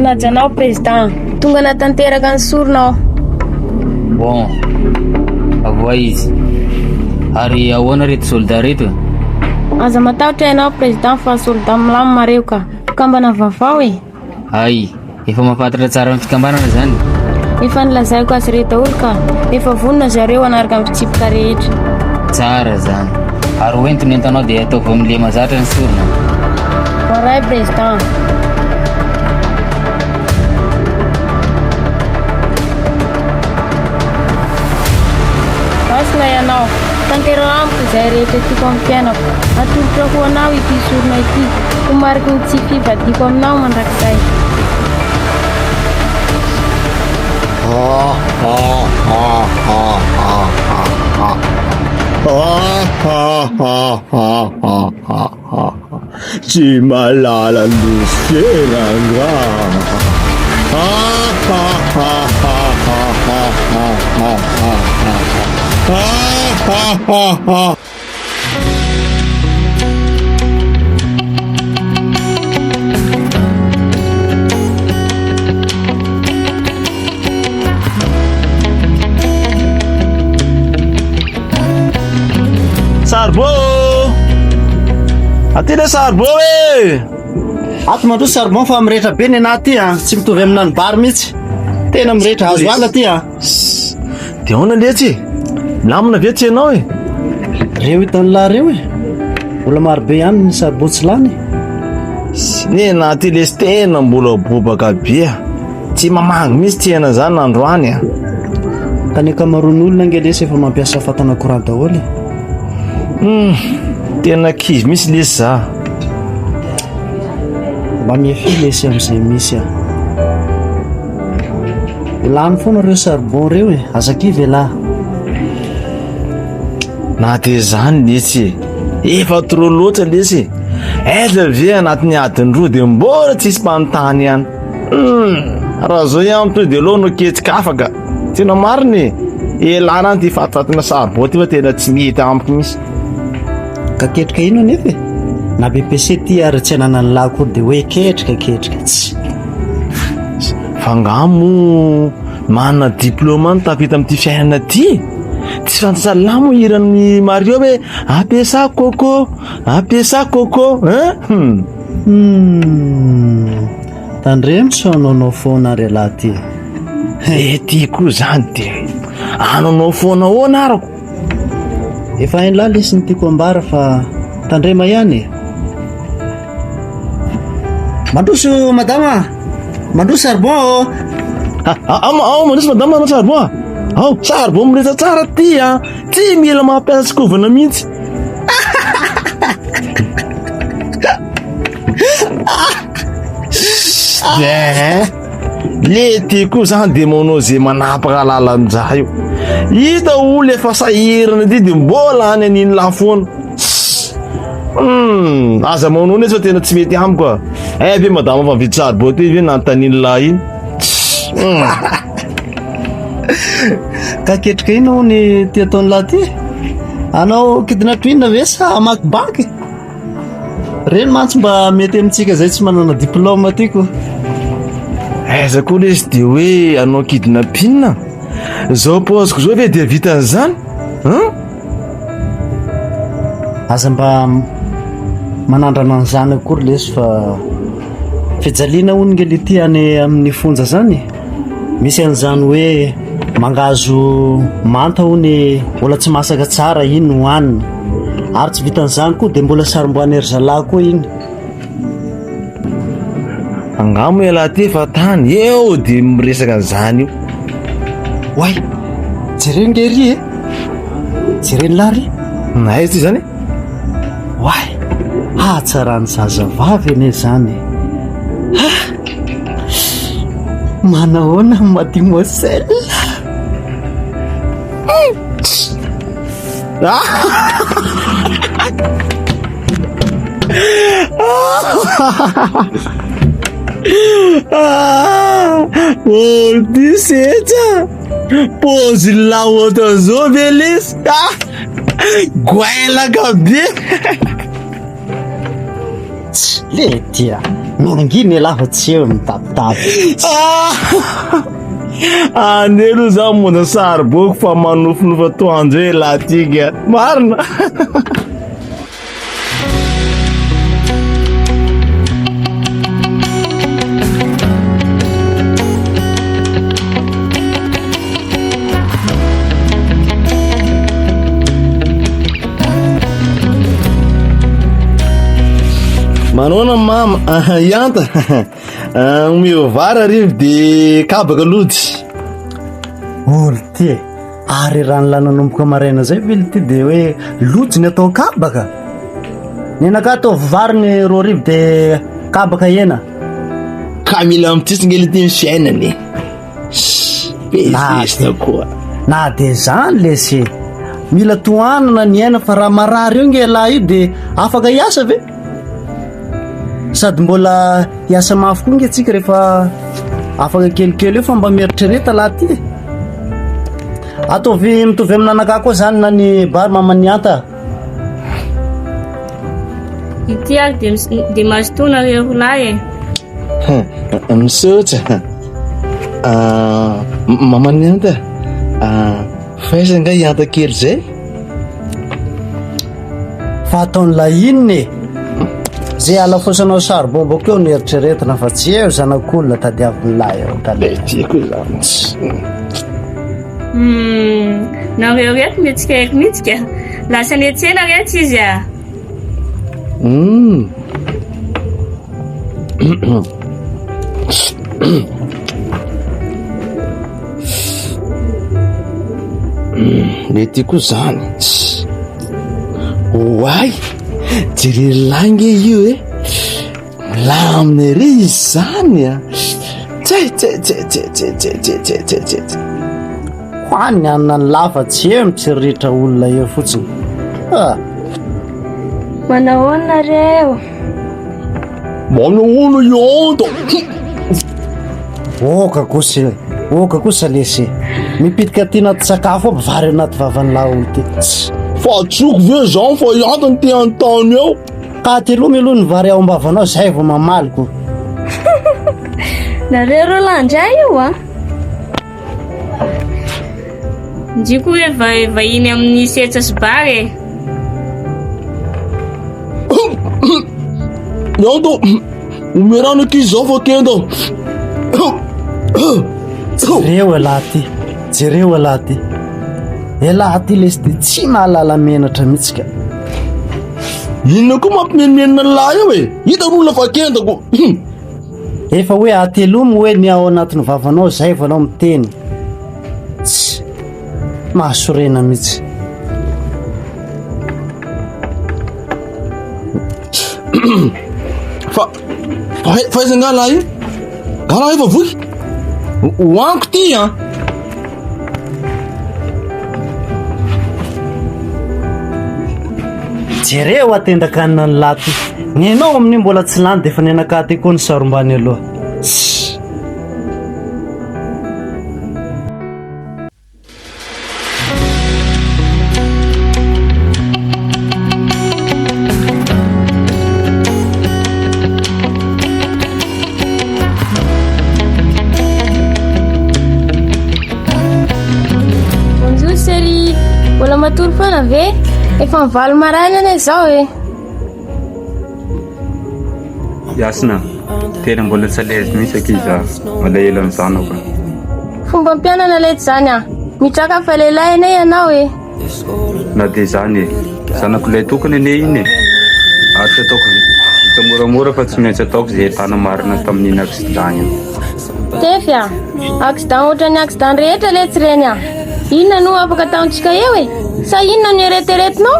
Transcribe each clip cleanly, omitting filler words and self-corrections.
najanao président tonga natanteraka ny soronao. Bon, avoa izy. Ary ahoana reto soldat reto? Aza matahotra ianao président fa soldat milamo mareo ka fikambana vaovao e. Ay, efa mahafantatra tsara amin'ny fikambanana zany. Efa nilazaiko azy reto daholo ka efa vonona zareo anaraka amin'ny fitsipika rehetra. Tsara zany. Ary hoentiny entanao dia ataovy amin'le mazatra ny sorona. Maray président. Masina ianao, tantero amiko izay rehetra tiako amin'ny fiainako. Atolotra ho anao ity sorona ity, ho mariky ny tsy fivadiako aminao mandrakizay. Tsy malala ny fiainanga. Sarbo! Aty le sarbo e! Ato mandro charbon fa mirehitra be ny anaty tsy mitovy amina ny bary mihitsy. Tena mirehitra azo ala ty Dia ahoana letsy? Milamina ve tsy ianao e? Reo hitan'ny lahy reo e. Mbola maro be ihany ny charbon tsy lany. Ne anaty lesy tena mbola bobaka be. Tsy mamangy mihitsy tsy iana zany androany a. Ka ny akamaroan'ny olona angelesy efa mampiasa fatana courant daholo. Tena kivy misy lesy za. Mba miafina lesy amin'izay misy a. Ilany foana reo charbon reo e, azakivy lahy. Na dia zany lesy efa trop loatra lesy. Aiza ve anatin'ny adiny roa dia mbola tsisy mpanontany ihany. Raha zao ihany to dia aloha no ketsika afaka. Tena mariny elana ny ty fatifatina charbon ty fa tena tsy mety amiko misy. Ka ketrika ino anefa e? Na BPC ty ary tsy anana ny lahy koa dia hoe ketrika tsy. Fangamo manana diplôma ny tafita amin'ity fiainana ty. Tsy fantasalamo iran'ny Mario hoe apesa koko Tandremo so anaonao foana ary lahy ty. Ty koa zany dia anaonao foana hoana arako. Efa hainy lahy lesy ny tiako ambara fa tandrema ihany. Mandroso madama, mandroso charbon. Mandroso madama anao charbon. Charbon mirehitra tsara ty a. Tsy mila mampiasa sikovana mihitsy. Le ty koa zany dia manao zay manapaka lalanjaha io. Hita olo efa sahirana ty dia mbola any an'iny lafoana. Aza manao nefa tena tsy mety amiko a. Ve madama fa vidy charbon ty ve nanontaniany lahy iny. Ka ketrika ino ny ty ataon'ny lahy ty? Anao kidinatroina ve sa amakibaky? Reny mantsy mba mety amintsika zay tsy manana diplôma tyko. Aiza koa lesy dia hoe anao kidnapping. Zao paoziko zao ve dia vitan'izany? Aza mba manandrana an'izany akory lesy fa fijaliana hono ngely ty any amin'ny fonja zany. Misy an'izany hoe mangazo manta hony mbola tsy masaka tsara iny hohanina. Ary tsy vitan'izany koa dia mbola saromboany ery zalahy koa iny. Angamo elahy ty efa tany eo dia miresaka an'izany io. Way, jereny ngery e? Jereny lary? Aiza ty zany? Way, tsara ny zazavavy ane zany. Manahoana mademoiselle? Disetra pôzy la outra zao beleza. Goela gabe. Le tia nonginy lafa tsy eo mitapy tady. Andelo za monda sariboko fa manofonofa toandro hoe latika marina. Manona mama yanta miovara rivo de kabaka lody olo ty ary raha ny lananomboka maraina zay vely ty de hoe lojy ny atao kabaka nenaka atao variny ro rivo de kabaka ena ka mila mititsingely ty ny fiainany pesina koa na de zany lesy mila toanana ny aina fa raha marary io nge lahy io de afaka hiasa ve sady mbola hiasa mafy koa nge atsika rehefa afaka kelikely io fa mba mieritrereta laha ty ataovy mitovy aminanaka koa zany na ny bary mamanianta ity ary de mazotona reo lahy misotra mamanianta faiza nga hianta kely zay fa ataony lahininy zay ala fosanao saribon bokeo ny eritreretina fa tsy eo zanak'olona tadiaviny lahy eo tiako zany nareo reto mihetsika eky mihitsika lasa ny etsena rehetra izy a le tiako zany oay jirelange io e milaminy re izy zany a hoany anina ny lafa tsy eo mitsiritritra olona eo fotsiny manao nareo manao ionto oka kosa lesy mipitika ty naty sakafo aby vary anaty vavan'ny lahy olo ty fa tsoko ve zany fa iantony ty antany eo ka ty aloha mialoha ny vary ao ambavanao zay vo mamaliko nareo ro landray io a ndriko hoe vahiny amin'ny setsa sy bary ianto omeranaky izy zao fa kenda jereo alahy ty elahy ty lesy de tsy mahalala menatra mihitsika inona koa mampimenmenina ny lahy eo e hita n'olona fa kendako efa hoe atelomo hoe ny ao anatin'ny vavanao zay vanao miteny tsy mahasorena mihitsy fa iza nga lahy io ka raha efa voky hoaniko ty a jereo atendakanina ny laty ny anao amin'io mbola tsy lany de efa nenakaty koa ny sarombany aloha bonjour série mbola matory foana ve efa mivaly maraina ane zao e Yasna, tena mbola tsy alezy mihitsy akiza malahelo amin'ny zanako. fomba mpianana lety zany a mitraka fa lehilahy ane ianao e Na dia zany e, zanako ilay tokony ane iny e. Asa ataoko vita moramora fa tsy maintsy ataoko izay tana marina tamin'iny accident iny. tefy a accident ohatran'ny accident rehetra letsy reny a inona no afaka ataontsika eo e sa inona no ereteretinao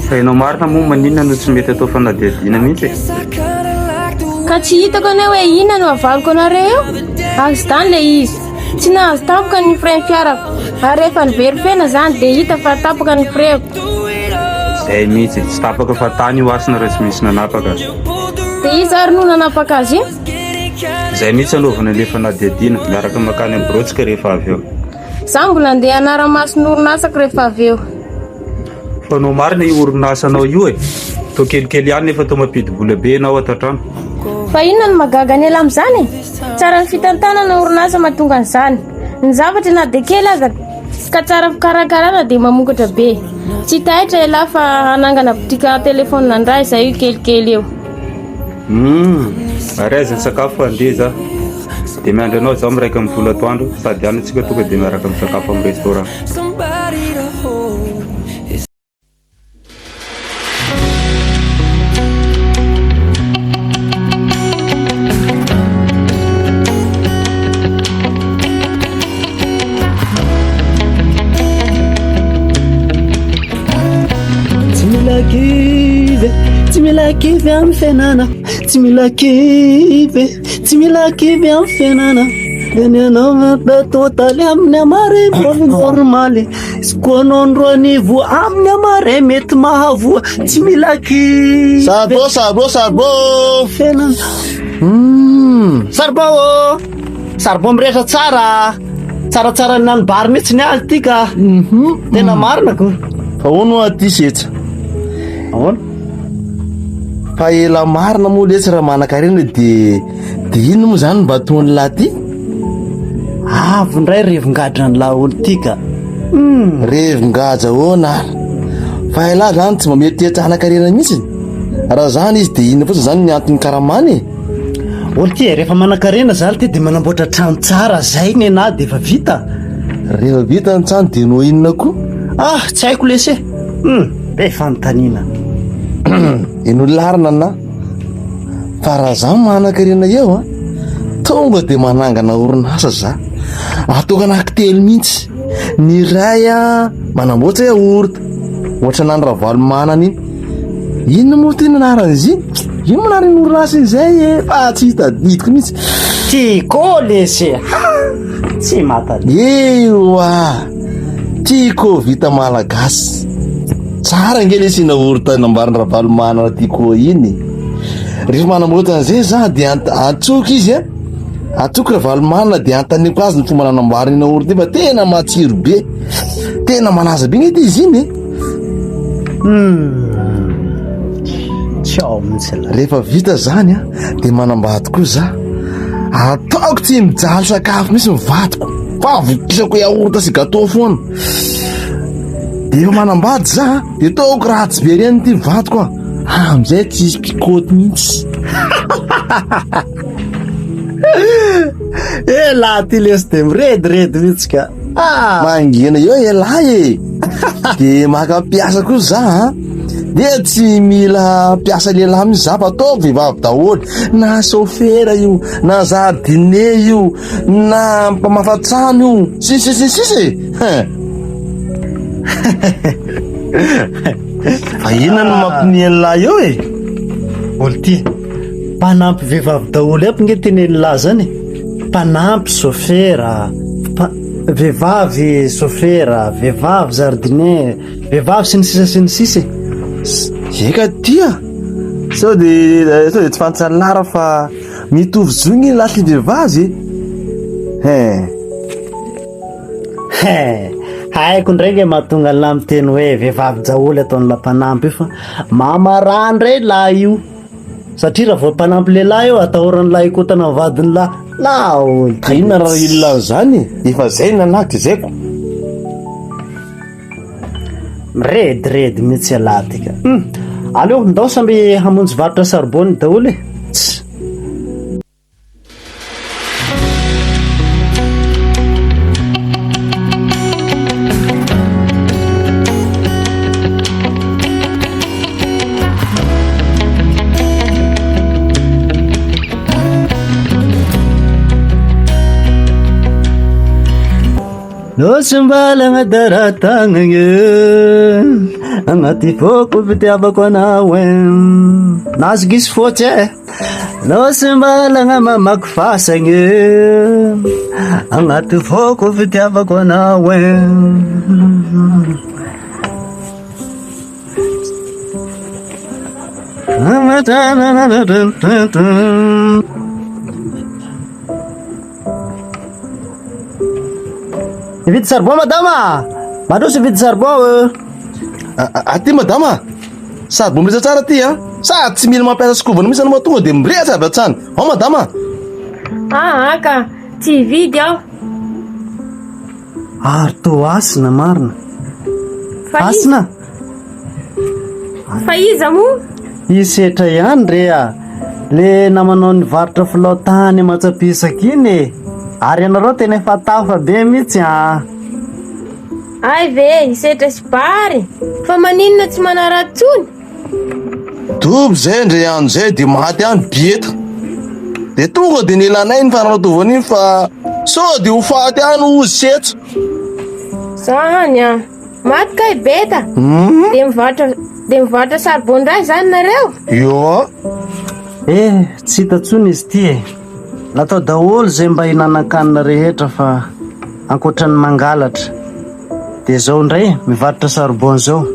Fa ianao marina moa maninona no tsy mety atao fanadihadiana mihitsy e. ka tsy hitako ane hoe inona no avaliko anareo eo accident le izy tsy nahazo tapoka ny frein fiarako ary rehefa nivery fena zany de hita fa tapoka ny freko Zay mihitsy, tsy tapaka fa tany io asina raha tsy misy nanapaka. de izy ary no nanapaka azy io Zay mihitsy anaovana le fanadihadiana miaraka makany amin'ny brotsika rehefa avy eo. za mbola andeha anara-maso ny orinasako rehefa avy eo Fa no marina io orinasanao io e. Tao kelikely ihany nefa tao mampidi-bola be ianao ato an-trano. fa inona no magaga ny ela amin'izany e? Tsara ny fitantanana orinasa mahatonga an'izany. Ny zavatra na dia kely aza ka tsara fikarakarana dia mamokatra be. Tsy taitra ela fa hanangana botika telefonina ndray izay io kelikely eo. Arezany sakafo andeha dia miandry anao zaho miraika amin'ny vola atoandro sady antsika tonga dia miaraka misakafo amin'ny restaurant. Tsy mila kivy amin'ny fiainana, tsy mila kivy amin'ny fiainana. Ny anao totaly amin'ny amare normaly, izy koa anao andro anivo amin'ny amare mety mahavoa. Tsy mila kivy Sarbo fiainana. Sarbo mirehatra tsaratsara ny nanobary mihitsy ny azy ty ka. Tena marina ko. fa ono aty setsa ahoana fa ela marina moa letsy raha manan-karena dia ino moa zany mba toany lahy ty avy ndray revongadra ny laolo ty ka. revongaja hoana fa ela zany tsy mamety tetsahanan-karena mihitsy raha zany izy dia ino fotsiny zany ny antony karamany olo ty rehefa manan-karena zany ty dia manamboatra trano tsara zay ny anahy dia efa vita. rehefa vita ny trano dia no inona koa tsy haiko lese be fanontaniana. ino larina na fa raha zany manan-karena eo tonga dia manangana orinasa za atokana telo mihitsy ny ray manamboatra orta ohatra nany ravalomanana iny inona moa ty nanarana izy ino manarany orinasa izay fa tsy hitadidiko mihitsy ty ko lese tsy matady eoa tiako vita malagasy tsara nge lesina orta nambariny ravalomanana tiako iny rehefa manamboatra an'izay za dia atsoky izy atsoky ravalomanana dia antaniko azy ny fomba nanamboarina ina orta fa tena matsiro be tena malaza be ngety izy iny rehefa vita zany dia manambady koa za ataoko tsy mijaly sakafo misy mivadiko fa vokisako yaorta sy gâteau foana dia efa manambady za dia taoko ratsy be reny ty mivadiko amizay tsisy pikoty mihitsy lahy ty lesy dia mirediredy mihitsy ka mangina eo elahy dia maka-piasa koa za dia tsy mila piasa lehilahy mihitsy za fa ataoko vehivavy daholo na sofera io na jardinier io na mpamafatrano io sisy fa inona no mampiniany lahy eo olo ty mpanampy vehivavy daholo aby nge teny lahy zany mpanampy sofera vehivavy sofera vehivavy jardinier vehivavy sy ny sisa eka tia sao dia tsy fantsany lara fa mitovy zony lasy vehivavy haiko ndraiky mahatonga ny lahy miteny hoe vehivavy daholo ataony lampanampy io fa mamarà ndray lahy io satria raha vao mpanampy lehilahy eo atahorany lahy ikotana mivadiny lahy laolo inona raha ilona zany efa zay nanaky zaiko mirediredy mihitsy alahy tika aleo ndao samby hamonjy varotra sarbony daholo Nosimbalanga daratagnagna agnaty foko fitiavako anao nazy gisy fotsy nosimbalagna mamaky fasagna agnaty foko fitiavako anao Vite charbon madama mandroso vite charbon aty madama charbon mirisa tsara ty sady tsy mila mampiasa sokovana misy anao tonga dia mirehatra avy atsany ao madama. Ka tsy hividy aho. Ary to asina marina. Asina fa iza mo? Isetra ihany rea le namanao ny varotra filaotany matsapisaka iny e. Ary ianareo tena efa tafa be mihitsy Ay ve isetra sy bary fa maninona tsy manaratsony. Dobo zay ndre ihany zay dia maty ihany bieta dia tonga dia nilanay ny fananatovana iny fa sao dia ho faty ihany ozy setso. Zany maty kay beta. Dia mivarotra sarbondray zany nareo? Io tsy hita tsony izy ty e. Natao daholo zay mba hinanakanina rehetra fa ankoatran'ny mangalatra. Dia zao ndray mivarotra sarbon zao.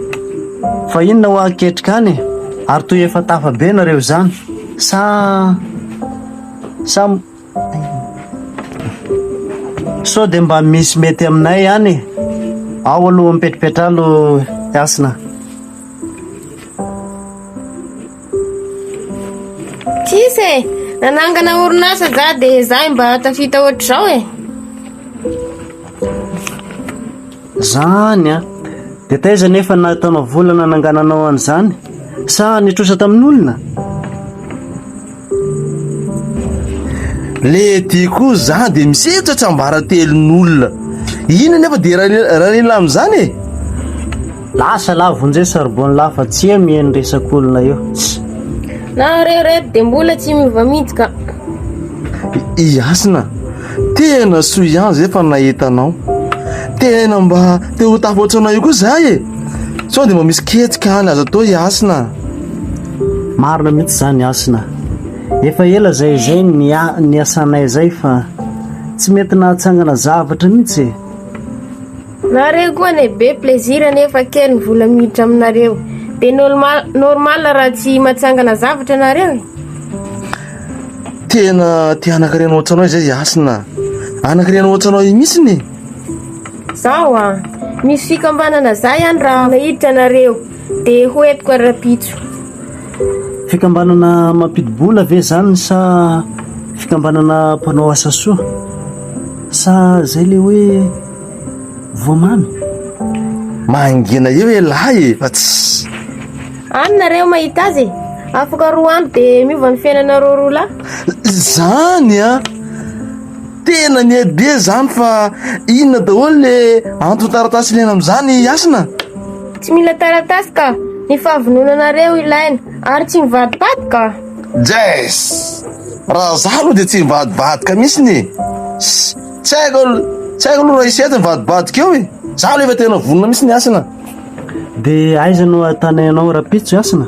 Fa inona ho aketrika any ary toy efa tafa be nareo zany sa sao dia mba misy mety aminay any ao aloha mipetrapetralo Asina. Tsisy nanangana orinasa za dia zahay mba tafita ohatr'izao Zany dia taiza nefa nataonao volana nangananao an'izany sa nitrosa tamin'ny olona? le tiako za dia misehatra tsambara telon'olona ina nefa dia rahanila amin'izany e. Lasa lavonjay sarbon lafa tsy mihaino resak'olona eo. na reo reto dia mbola tsy miova mihitsy ka. Iasina tena soa ihany zay fa nahitanao tena mba te ho tafoatsanao io koa zay e. Sao dia mba misy ketsika any aza tao Iasina. Marina mihitsy zany Asina. Efa ela zay niasanay zay fa tsy mety nahatsangana zavatra mihitsy e. Nareo koa ne be plaisir nefa kely ny vola miditra aminareo dia normal raha tsy mahatsangana zavatra nareo e. Tena ty anankirenao ohatsanao izay Iasina. Anankirenao ohatsanao io mihitsiny. Zao misy fikambanana za ihany raha nahiditra nareo dia hoentiko arapitso. Fikambanana mampidi-bola ve zany sa fikambanana mpanao asa soa sa zay le hoe voamamy? Mangina io e lahy fa tsy Any nareo mahita azy afaka roa andro dia miova ny fiainanareo roa lahy. zany tena niabe zany fa inona daholo le antony taratasy ilaina amin'izany Iasina. Tsy mila taratasy ka ny fahavononanareo ilaina ary tsy mivadibady ka. Jes raha za aloha dia tsy mivadibadika mihitsiny. Tsy haiko aloha raha isety mivadibadika eo e. Za aloha efa tena vonona mihitsy ny Iasina. Dia aiza no atanainao rapitso Asina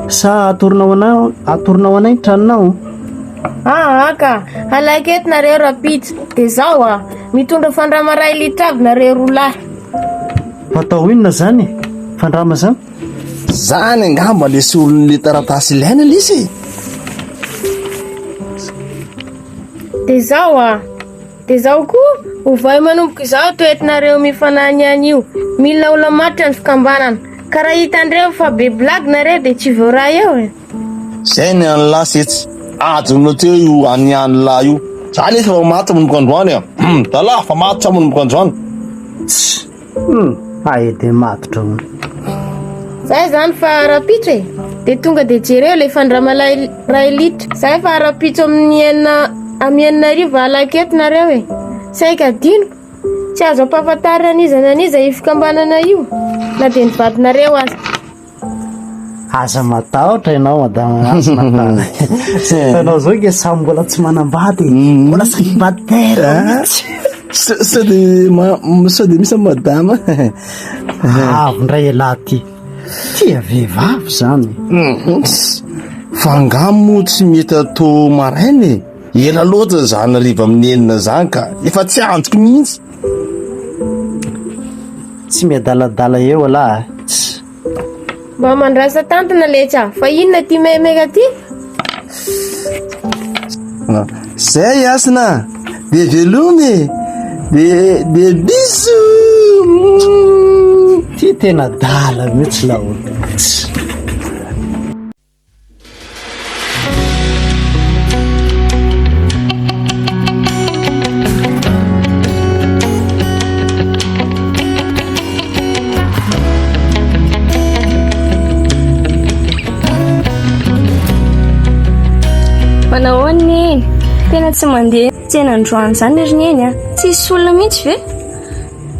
sa atoronao anay tranonao? Ka alaiky eto nareo rapitso dia zao mitondra fandrama ray litra avy nareo roa lahy. Fatao inona zany fandrama zany? Zany angamba le sy olon'le taratasy ilaina lisy. Dia zao koa ovay manomboka izao toetinareo mifanany any io mila ola matra ny fikambanana ka raha hitandreo fa be blagy nareo dia tsy voaraha eo e. Zay ny any lahy setsy ajonao teo io any lahy io. Zany efa fa maty manomboka androany dalahy fa maty sa manomboka androany. Dia matotra hono. Zay zany fa rapitso dia tonga dia jereo le fandrama ray litra. Zay fa rapitso amin'ny enina arivo alaiky eto nareo saika adinoko tsy azo ampahafantarina aniza na aniza io fikambanana io na dia nivadinareo azy. Aza matahotra ianao madama Asina. Itanao zao ke samy mbola tsy manambady mbola célibataire sao dia misy madama avondray elahy ty tia vehivavy zany. fangamo tsy mety atao marainy ela loatra zany ariva amin'ny enina zany ka efa tsy anjoko mihitsy. Tsy miadaladala eo alahy. Mba mandrasa tantana letra fa inona ty memeka ty? Zay Iasina dia velomy dia biso. Ty tena dala mihitsy laolo. Manao ny tena tsy mandeha tsena androany zany ry neny a. Tsisy olona mihitsy ve?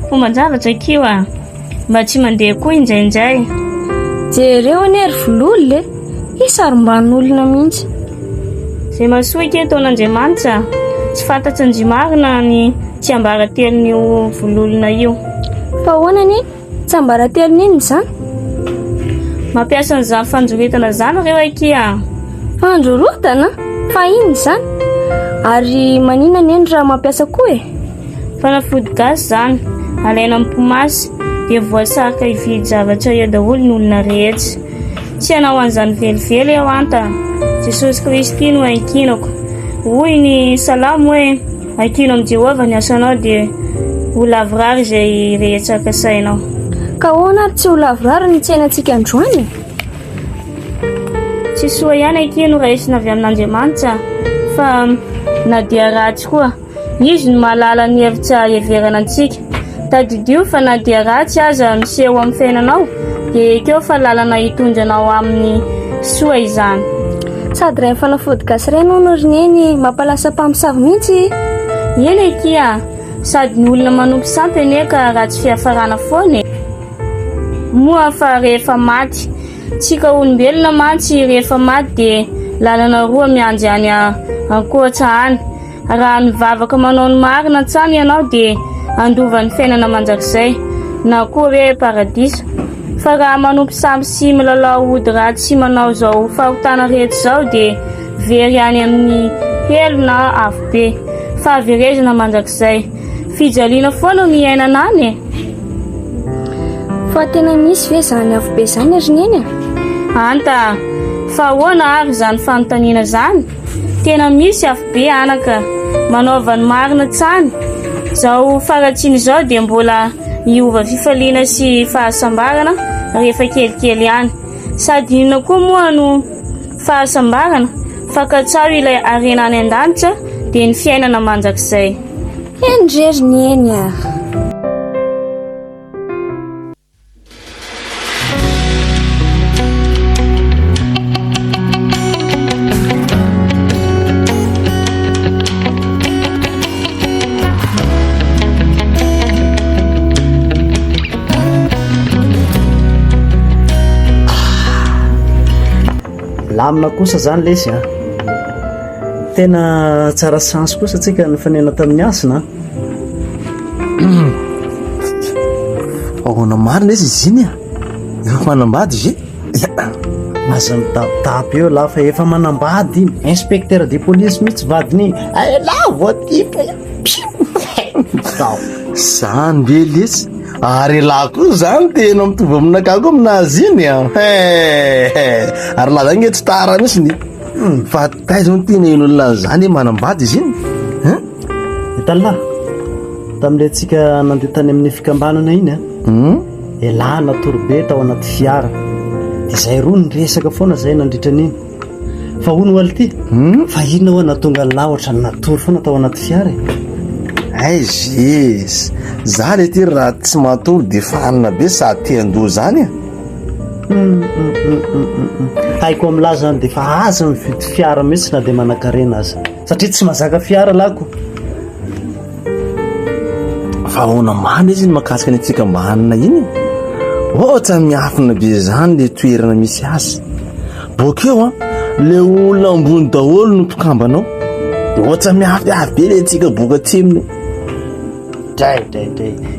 Fomban-javatra kio a, mba tsy mandeha koa indraindray. Jereo anie ry vololona isarom-ban'olona mihitsy. Zay mahasoa ke taon'Andriamanitra, tsy fantatry ny marina ny tsy ambaratelon'io vololona io. Fa ahoana ny tsy ambaratelon'iny zany? Mampiasa an'izany fanjoretana zany ireo akia. Fanjorotana? Fa iny zany? Ary manina ny raha mampiasa koa e? Fanafody gasy zany, alaina amin'ny pomasy dia voasarika hividy zavatra eo daholo ny olona rehetra. Tsy hanao an'izany velively eo anta. Jesosy Kristy no aikinako. Hoy ny salamo hoe aikino amin'ny Jehovah ny asanao dia ho lavrary izay rehetra kasainao. Ka ahoana ary tsy ho lavrary ny tsenantsika androany? Tsy soa ihany aikino raisina avy amin'Andriamanitra, fa na dia ratsy koa izy no mahalala ny hevitra heverana antsika. Tadidio fa na dia ratsy aza miseho amin'ny fiainanao dia ekeo fa lalana hitondranao amin'ny soa izany. Sady iray fanafody gasy iray no norineny mampalasa mpamosavy mihitsy. Eny ekia, sady ny olona manompo sampy ene ka ratsy fiafarana foana. Moa fa rehefa maty, tsika olombelona mantsy rehefa maty dia lalana roa mianjy any ankoatra any. Raha mivavaka manao ny marina tsany ianao dia andova ny fiainana mandrakizay na koa hoe paradisa. Fa raha manompo sampy sy milalao ody ratsy sy manao zao fahotana rehetra zao dia very any amin'ny helo na avo be. Fahaverezana mandrakizay, fijaliana foana ny iainana any e. Fa tena misy ve zany avo be zany ry neny? Anta, fa ahoana ary zany fanontaniana zany? Tena misy avo be anaka, manaova ny marina tsany. Zao faratsiny zao dia mbola hiova fifaliana sy fahasambarana rehefa kelikely ihany. Sady inona koa moa no fahasambarana, fa katsao ilay arena any an-danitra dia ny fiainana mandrakizay. Endrery neny a. Lamina kosa zany lesy a. Tena tsara sansy kosa tsika ny fanena tamin'ny asina. Ahoana marina izy izy iny a? Efa manambady izy? Maza mitapitapy eo lafa efa manambady inspecteur de police mihitsy vadiny. La voatify. Zany be lesy. Ary laha koa zany tena mitovy aminakako aminazy iny a. Ary laha zany tsy tara mihitsy ny. Fa taiza no tena in'olona zany manambady izy iny? Italahy, tamin'ilay tsika nandeha tany amin'ny fikambanana iny a. Elahy natorobe tao anaty fiara. Dia izay roa ny resaka foana izay nandritra an'iny. Fa hono aly ty, fa inona hoa natonga ny laotra natory foana tao anaty fiara e. Ay zes, za le ty raha tsy matory dia fanina be sady te-handoha zany a. Haiko amin'lahy zany dia fa aza mividy fiara mihitsy na dia manan-karena aza, satria tsy mahazaka fiara lako. Fa ahoana mamy izy ny makasika ny fikambanana iny? Ohatra miafina be zany le toerana misy azy. Bokeo a, le olona ambony daholo no mpikambanao. Dia ohatra miafy be le tsika boka atsiminy. Dray.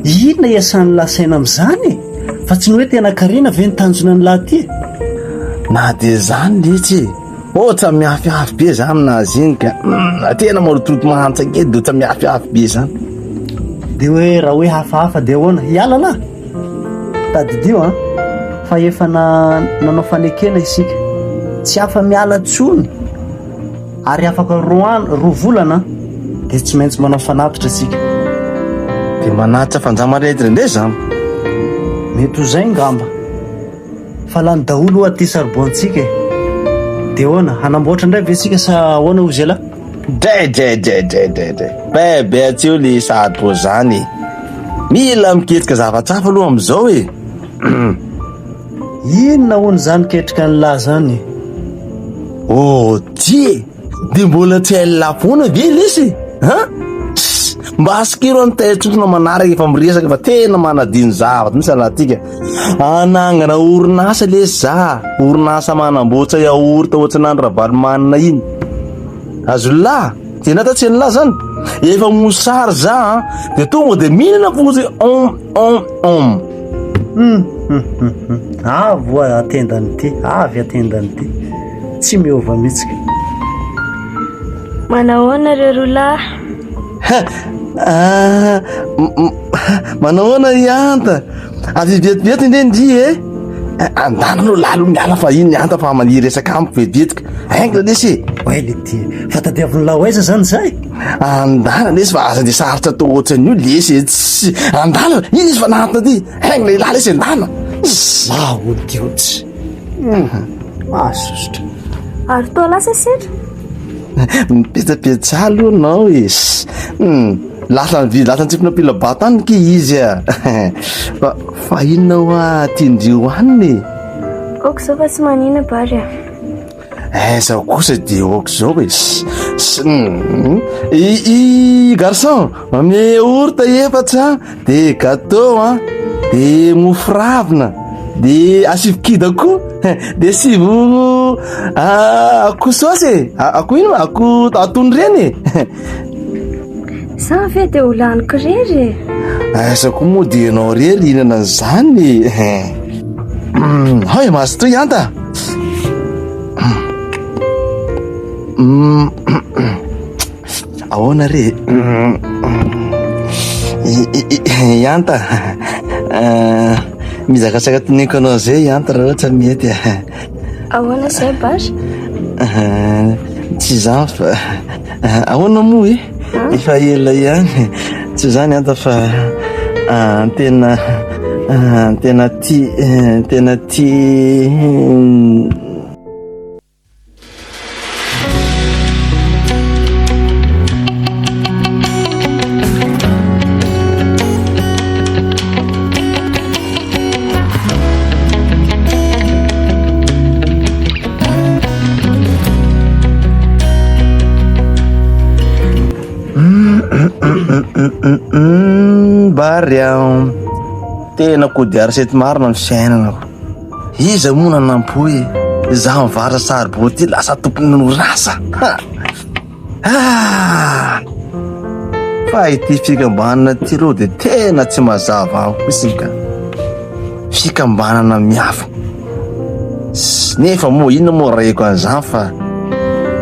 Inona iasan'ny lasaina amin'izany? Fa tsy ny hoe tena karena ve ny tanjona ny lahy ty? Na dia zany letsy e. Ohatra miafy be zany aminazy iny ka tena marotoroto mahantra kely dia ohatra miafy be zany. Dia hoe raha hoe hafahafa dia ahoana? Hiala lahy. Tadidio a, fa efa nanao fanekena isika. Tsy hafa miala tsony. Ary afaka roa volana dia tsy maintsy manao fanatitra isika. Dia manatitra fanjamaretra indray zany. Mety ho zay ngamba. Fa lany daholo aty saribontsika e. Dia ahoana, hanamboatra indray ve isika sa ahoana hozy ela? Dray. Bebe atseo le sady po zany. Mila miketrika zavatra hafa aloha amin'izao e. Inona hono zany ketrika ny lahy zany? Oh, tie! de mbola tsy haila foana ve lesy mba asikiro any taitsofona manaraka efa miresaka fa tena manadiny zavatra misy anatika anangana orinasa lesy za orinasa manamboatra yaorta ohatranandro ravalomanina iny azolahy tena ta tsy anylahy zany efa mosary za de tonga de mihinana fotsy avo atendany ty avy atendany ty tsy miova mihitsika Manahoana reo rolahy? Manahoana ianta avy vetivety indrendry andana no lalo miala fa iny anta fa maniry resaka amiko vetivetika aingla lesy oe le ty fatadiaviny lahy oaiza zany zay andana lesy fa aza de sarotra atao ohatran'io lesy tsy andana iny izy fa nantona ty aingla ilahy lesy andana odiotsy asosotra Ary toa lasa setra? mipetsapetsa aloha anao lasa ntsipona pilabata any ke izy fa inona hoa tindrio haniny Oko zao fa tsy manina bary zaho kosa de oko zao i garçon mame orta efatra de gâteau de mofiravina de asivokida koa de sivo ako sosy ako ino ako atony reny Sa fe de ho laniko rery asa koa moa de anao rery inana zany hay maso toy anta ahoana re anta mizakasaka toniko anao zay anta raha ohatra mety Ahoana zay bary? tsy zany fa ahoana moa efa ela ihany tsy zany anta fa tena ty bary tena kodiary sety marina ny fiainanako iza moa nanampoe za mivara sarbo ty lasa tompony norasa fa ity fikambanana ty rô de tena tsy mazava aho isika fikambanana miafina nefa moa inona moa raiko an'izany fa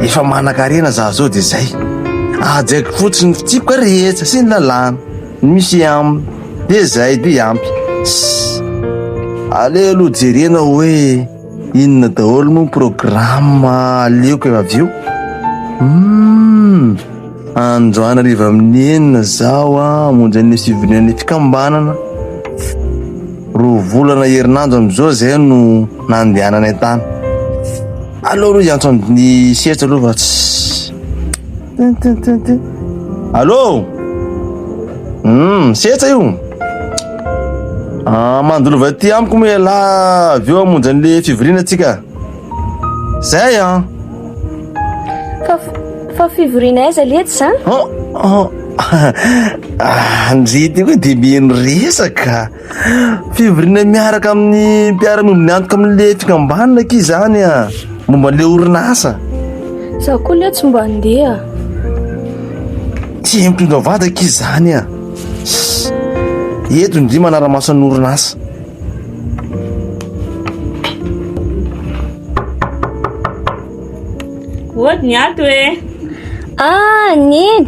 efa manan-karena za zao de zay ajaiko fotsiny ny fitipika rehetra sy ny lalàna misy aminy de zay de ampy ale aloha jerena hoe inona daholo moa programa aleoko efa avy eo androana riva amin'ny enina zao monja ny fivinany fikambanana ro volana herinandro am'izao zay no nandehanana tany aloha aloha iantso amin'ny setra aloha fa tsy allo setra io mandolova ty amiko moa la avy eo amonjy an'le fivorina atsika zay Fa fivorina aiza lety zany? ndrety koa de mino resaka fivorina miaraka amin'ny mpiara-mombony antoka amin'le fikambanana ky zany momba an'le orinasa Zaho koa le tsy mba andeha tsy mitondra vataky zany eto ndry manara-masan'ny orinasa Ody ny ato neny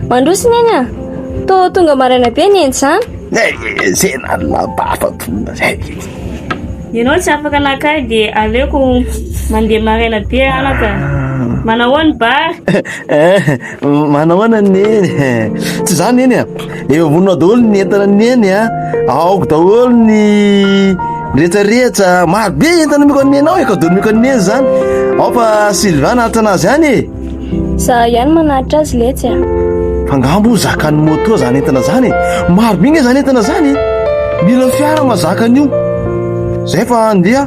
mandroso neny tonga maraina be neny zany zay nalabafa tonga zay ianao tsy afaka anakay de aleoko mandeha maraina be anaka manahoany bary manahoana neny tsy zany neny efa vonona daholo ny entana neny aoko daholo ny rehetrarehetra maro be entana miko aneny ao ekadolo miko aneny zany ao fa Sylvain naharitra anazy any za ihany manahitra azy letsy fangambo zakany moto zany entana zany maro be nge zany entana zany mila fiara mazakany io zay fa andeha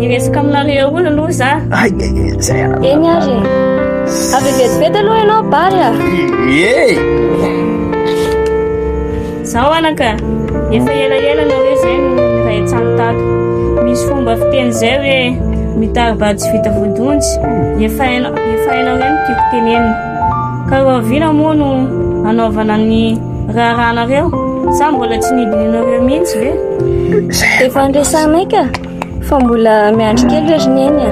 iresaka aminareo olo aloha za zay eny ary Avy vetivety aloha ianao bary a. Zaho anaka, efa elaela nareo izay no ray an-trano tato. Misy fomba fiteny izay hoe mitarimbary tsy vita vodonjy, efa hainao hoe no tiako tenenina. Ka ro aviana moa no anaovana ny raharanareo, sa mbola tsy nidininareo mihitsy ve? Efa andresanay ka, fa mbola miandry kely ry neny a.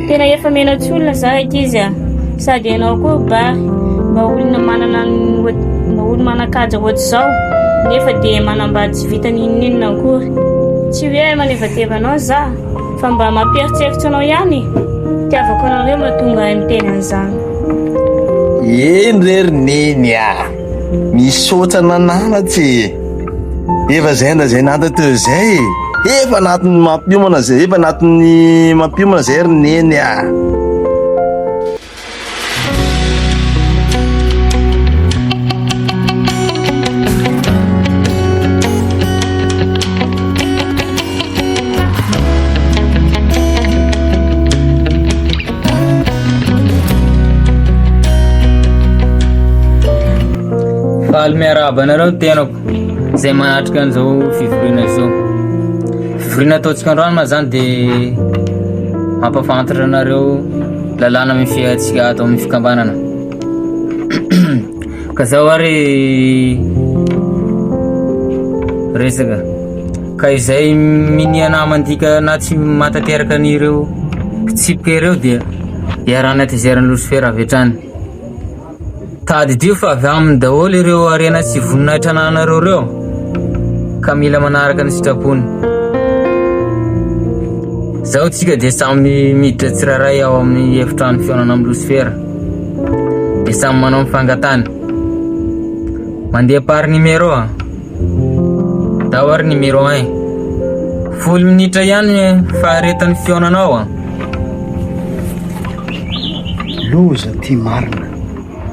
Tena efa mena tsy olona za izy a, sady ianao koa bary, mba olona manakaja ohatr'izao, nefa dia manambady tsy vita ninninona akory. Tsy hoe manevatevanao za, fa mba mampieritreritra anao ihany. Tiavako anareo mahatonga ay miteny an'izany. Eny rery neny a, misaotra nananatsy. Efa zay na zay nata teo zay, efa anatin'ny mampiomana zay, efa anatin'ny mampiomana zay ry neny a. Faly miarahaba anareo tenako zay manatrika an'izao fivoriana zao. Fivoriana ataontsika androany ma zany dia mampafantatra anareo lalàna amin'ny fiaintsika ato amin'ny fikambanana. Ka zao ary resaka ka izay miniana mandika na tsy matateraka an'ireo mpitsipika ireo dia iarana tezerany Lucifer avy hatrany. Tadidio fa avy aminy daholo ireo arena sy voninahitra ananareo reo, ka mila manaraka ny sitrapony. Zaho tsika dia samy miditra tsiraray ao amin'ny efitrano fionana amin'ny Lucifer, dia samy manao mifangatany. Mandeha par numéro a, dao ary numéro 1, 10 minitra ihany faharetan'ny fionanao a. Loza ty marina,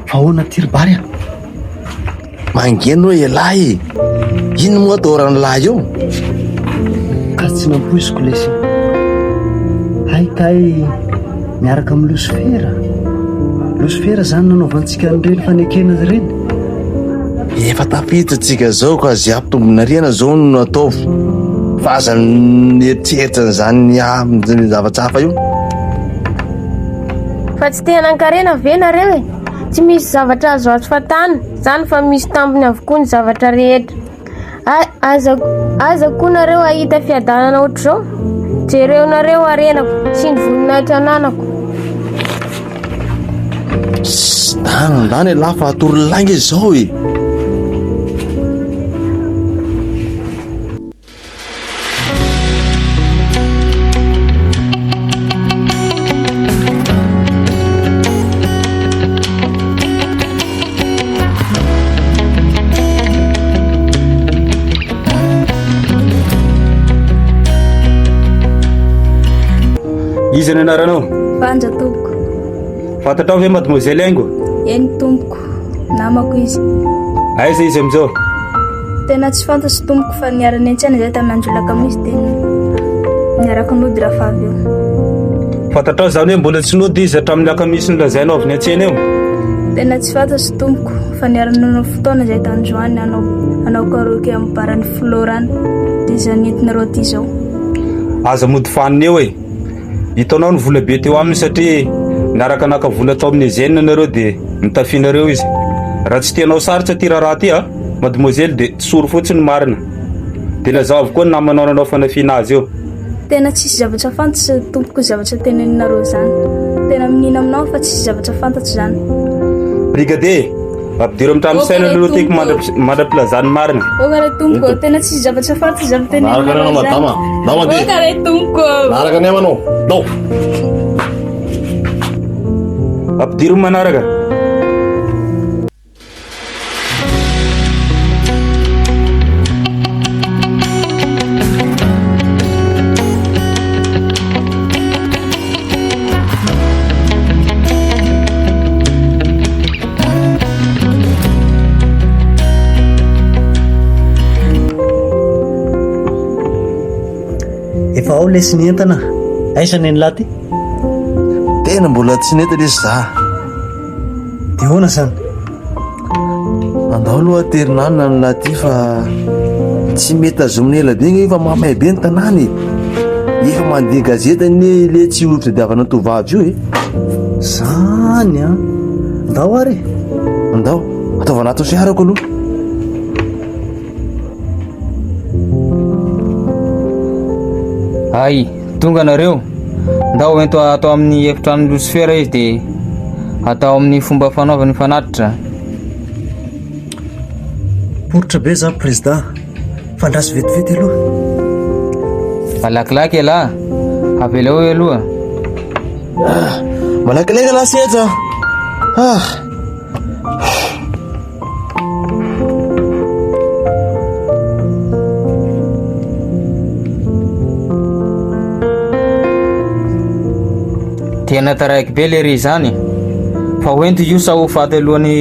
fa ahoana ty ry bary a? Mangeno hoe lahy, ino moa atao rano lahy io? Ka tsy nampoiziko lesy. Haikay miaraka amin'ny Lucifera. Lucifera zany nanaovantsika an'ireny fanekena ireny. Efa tafiditsika zao ka zay ampitombonariana zao no ataovy. Fa aza nieritseritra zany amin'ny zavatra hafa io. Fa tsy tena ankarena ve nareo e? Tsy misy zavatra azo azo fatana, zany fa misy tambiny avokoa ny zavatra rehetra. Aza koa nareo ahita fiadanana ohatr'izao? Jereo nareo arenako sy ny voninahitra ananako. Dany lafa atoro langy zao e. Iza ny anaranao? Vanja tompoko. Fantatrao ve mademoiselle Aingo? Eny tompoko, namako izy. Aiza izy amizao? Tena tsy fantatro tompoko fa niarany an-tsena zay tamin'ny andro lakamisy dia niaraka nody raha avy eo. Fantatrao zany hoe mbola tsy nody izy hatramin'ny lakamisy nolazainao avy ny an-tsena eo? Tena tsy fantatro tompoko fa niarananao fotoana zay tandroany anao karoky amin'ny barany Florane dia zany entinareo aty zao. Aza mody faniny eo e. Hitanao ny vola be teo aminy satria niaraka naka vola tao amin'ny ezenina nareo dia mitafinareo izy. Raha tsy tianao sarotra ty raha ty a mademoiselle dia tsoro fotsiny marina. Dia lazao avokoa ny namanao nanao fanafiana azy eo. Tena tsisy zavatra fantatro tompoko zavatra teneninareo zany. Tena minina aminao fa tsisy zavatra fantatro zany. Brigadier, ampidiro amin'ny tranosaina aloha tiako mandra-pilazany marina. Okare tompoko, tena tsisy zavatra fantatro zavatra teneninareo zany. Okare tompoko. Naraka ny amanao, dao. Ampidiro manaraka. Efa ao lesy ny entana. Aiza ny laty? tena mbola tsy neta lesy za. Dia hoana zany? Andao aloha terinanina ny laty fa tsy mety azomina ela be fa mamay be ny tanàny. Efa mandeha gazeta ny le tsy olo fitadiavana tovavy io Zany a. Andao ary. Andao ataovana ato fiarako aloha. Ay, tonga nareo. Ndao ento atao amin'ny efitrano losifera izy dia atao amin'ny fomba fanaovany fanatitra. Poritra be za président. Fandraso vetivety aloha. Malakilaky ala, avela eo aloha. Malakilaky la setra. Tena taraiky be le ry zany. Fa hoento io sa ho faty alohan'ny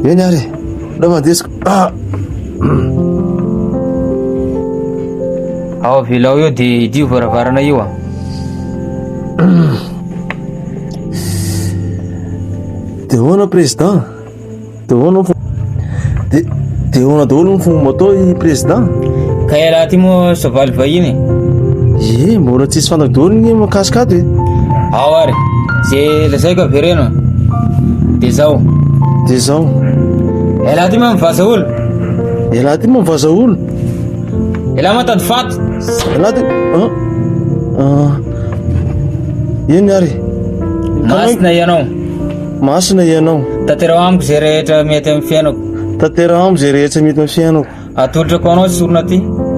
eny ary da mandesiko. ao avela eo dia idio varavarana io a. Dia hoana président? Dia hoana dia hoana daholo ny fomba atao i président? Ka iala ty moa soavaly vahiny. Mbola tsisy fantako daholo ny mahakasikato e. Ao ary, zay lazaiko avereno. Dia zao. Dia zao. Iala ty moa mivaza olo. Iala ty moa mivaza olo. Iala matady faty. Iala ty. Eny ary. Masina ianao. Masina ianao. Tanteraho amiko zay rehetra mety amin'ny fiainako. Tanteraho amiko zay rehetra mety amin'ny fiainako. Atolotrako anao sorona ty.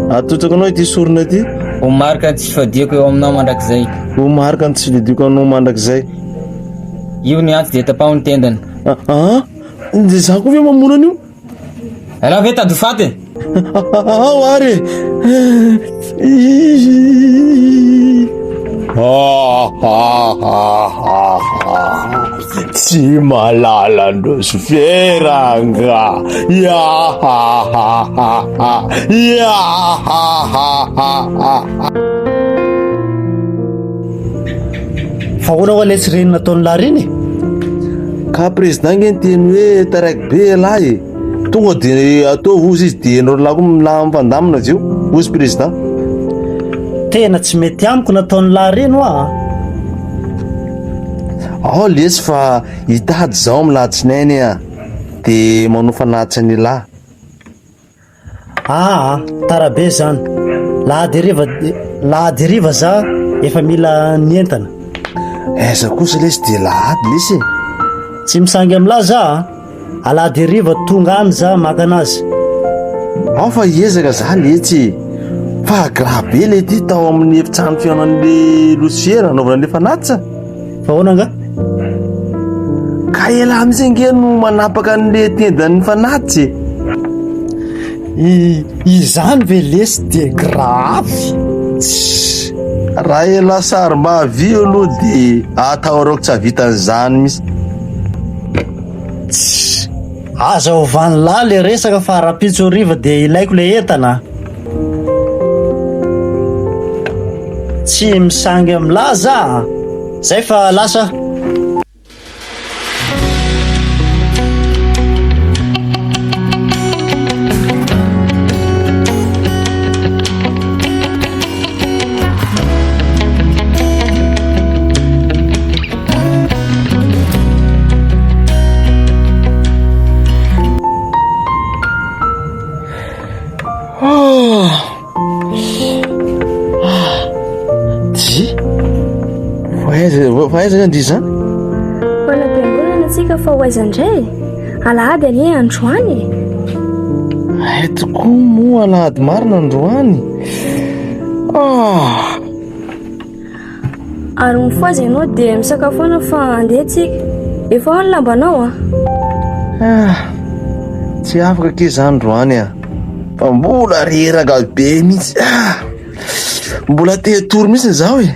Atolotrako anao ity sorona ty. Ho marika ny tsy fadiako eo aminao mandrakizay. Ho marika ny tsy fadiako anao mandrakizay. Io ny antsy dia tapao ny tendany. Dia za koa ve mamonana io? Ela ve tady faty? Ao ary. Tsy malala ndroso feranga. Fa hoana ho aletsy reny nataony lariny? Ka président nge ny teny hoe taraiky be lahy. Tonga dia atao ozy izy dia enao lahy koa mifandamina zio ozy président. Tena tsy mety amiko nataony lariny hoa. Ao lesy fa hitady zao amin'ny lahatsinainy dia manao fanatitra ny lahy. Tarabe zany. Lahadiriva za efa mila nientana. Aiza kosa lesy dia lahady lesy. Tsy misangy amin'lahy za. Alahadiriva tonga any za maka anazy. Ao fa hiezaka za letsy. Fa grave be le ty tao amin'ny efitrano fihaonan'le losifera anaovana le fanatitra. Fa hoana nga? Ka ela amizay nge no manapaka an'le tendan'ny fanatitra. Izany ve lesy dia grave. Raha ela sarom-ba avy aloha dia ataorako tsy havitan'izany misy. Aza ovany lahy le resaka fa rapitso riva dia ilaiko le entana. Tsy misangy amin'lahy za. Zay fa lasa. Fahaiza ndry zany? Fanampiangonana antsika fa ho aiza indray? Alahady anie androany. Tokoa moa alahady marina androany. Ary mifoazy ianao dia misakafoana fa andeha tsika. Efa ao ny lambanao Tsy afaka ke za androany fa mbola reraka be mihitsy. Mbola te tory mihitsy zaho e.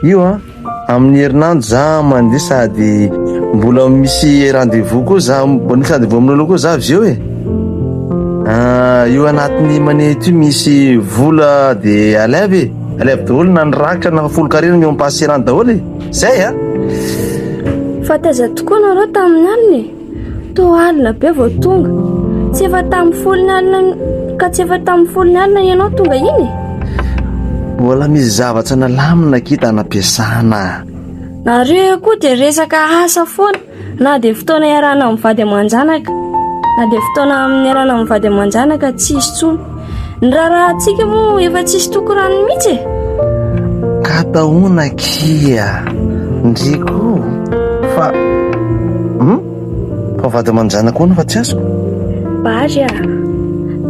Io amin'ny herinandro za mandeha sady mbola misy rendez-vous koa za, mbola misy rendez-vous amin'olo koa za avy eo e. Io anatin'ny manety io misy vola de alevy daholo na nirakitra na folo karena ny ampahaserany daholo zay a. Fa taiza tokoa nareo tamin'ny alina to alina be vao tonga tsy efa tamin'ny folony alina ka tsy efa tamin'ny folony alina ianao tonga iny. Mbola misy zavatra nalamina kita anampiasana. Nareo koa dia resaka asa foana na dia fotoana iarana amin'ny vady aman-janaka na dia fotoana amin'ny iarana amin'ny vady aman-janaka tsisy tsony. Ny raharantsika moa efa tsisy toko rano mihitsy e. Ka tahoana kia ndriko fa vady aman-janaka hoana fa tsy azoko. Bary a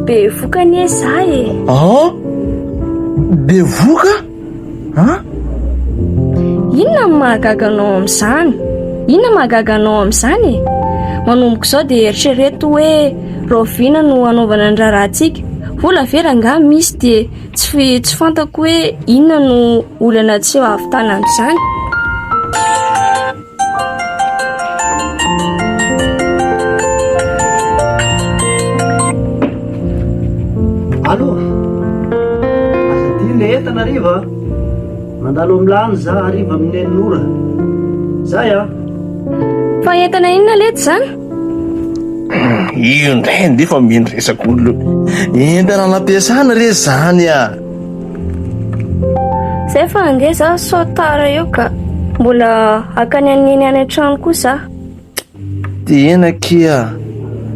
be voka ny ezahy e. Be voka? Inona ny mahagaganao amin'izany? Inona mahagaganao amin'izany e? Manomboka izao dia eritrereto hoe roviana no anaovana ny raharantsika. Vola vera nga misy dia tsy fantako hoe inona no olana tsy ahavitana amin'izany. Allo, aza ty le entana ariva mandalo amilany za ariva amin'ny eninora zay a. Fa entana inona lety zany? Io ndray nde fa mino resak'olo entana nampiasana re zany a. Zay fa ange za so tara eo ka mbola akany aneny any an-trano kosa. Tena kia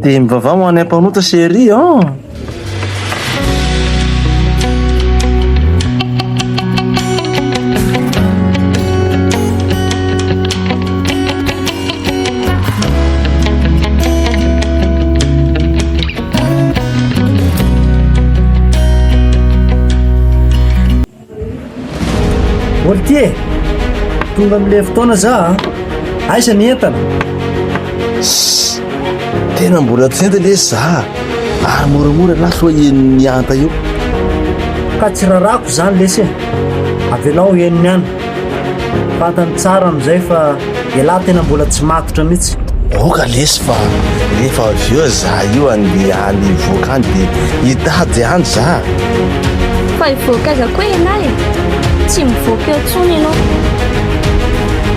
de mivavah mo any am-panota série Oltie, tonga amin'le fotoana za aiza ny entana? Tena mbola tsenta le za ary moramora laso eniny anta io Ka tsy rarako zany lesy avelao eniny any fantany tsara amin'izay fa ialahy tena mbola tsy matotra mihitsy. Oka lesy fa rehefa avy eo za io andeha any voaka any de hitady any za. Fa hivoaka aza koa ianay tsy mivoaka eo tsony ianao.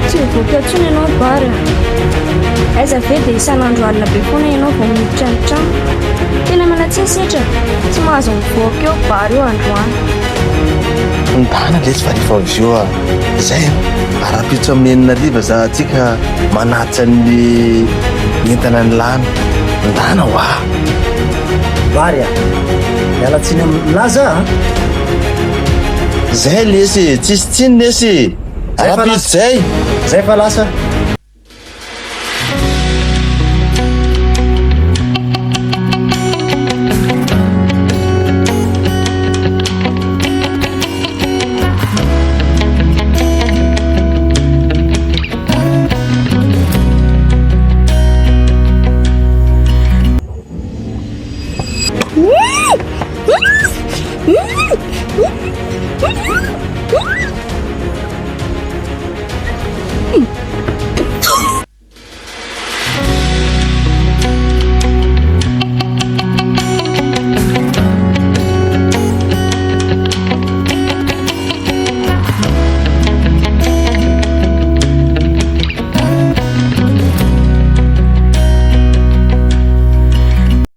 Tsy mivoaka eo tsony ianao Bary. Aiza ve dia isan'andro alina be foana ianao vao miditra ny trano. Tena malatsiny setra tsy mahazo mivoaka eo Bary eo androany. Ndana lesy fa rehefa avy eo zay ara-pitra amin'ny enina ariva za atsika manatitra ny entana ny lany ndana ho a. Bary a mialatsiny amin'ny laza zay lesy tsisy tsiny lesy ara-pitra zay fa lasa.